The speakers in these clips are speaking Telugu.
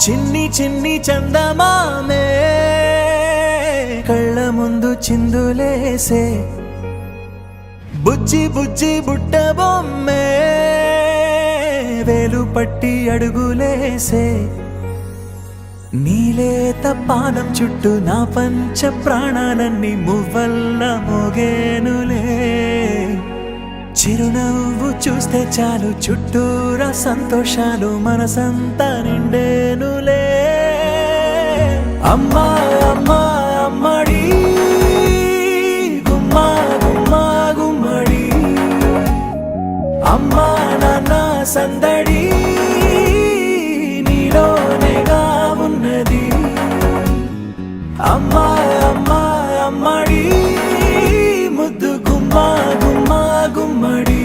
చిన్ని చిన్ని చందమామే కళ్ళ ముందు చిందులేసే బుజ్జి బుజ్జి బుట్ట బొమ్మే వేలు పట్టి అడుగులేసే నీలేత పానం చుట్టూ నా పంచ ప్రాణాలన్నీ మువ్వల్ల మోగేనులే చిరునవ్వు చూస్తే చాలు చుట్టూరా సంతోషాలు మనసంతా నిండేనులే అమ్మా అమ్మా అమ్మడి గుమ్మా గుమ్మా గుమ్మడి అమ్మా నాన్న సందడి నీలోనేగా ఉన్నది అమ్మా అమ్మా అమ్మడి ముద్దు గుమ్మా గుమ్మా గుమ్మడి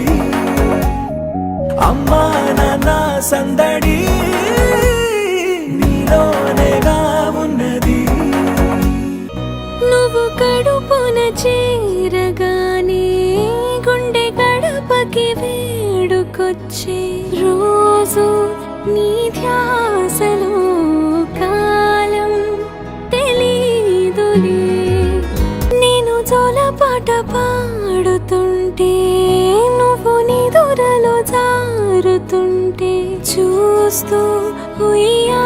అమ్మా నాన్న సందడి నీలోనేగా ఉన్నది నువ్వు కడుపున చేరగానే గుండె గడపకి వేడుకొచ్చే రోజు నీ ధ్యాసలో కాలం తెలీదులే నేను జోలపాట పాడుతుంటే నువ్వు నిదురలో జారుతుంటే చూస్తూ ఉయ్యా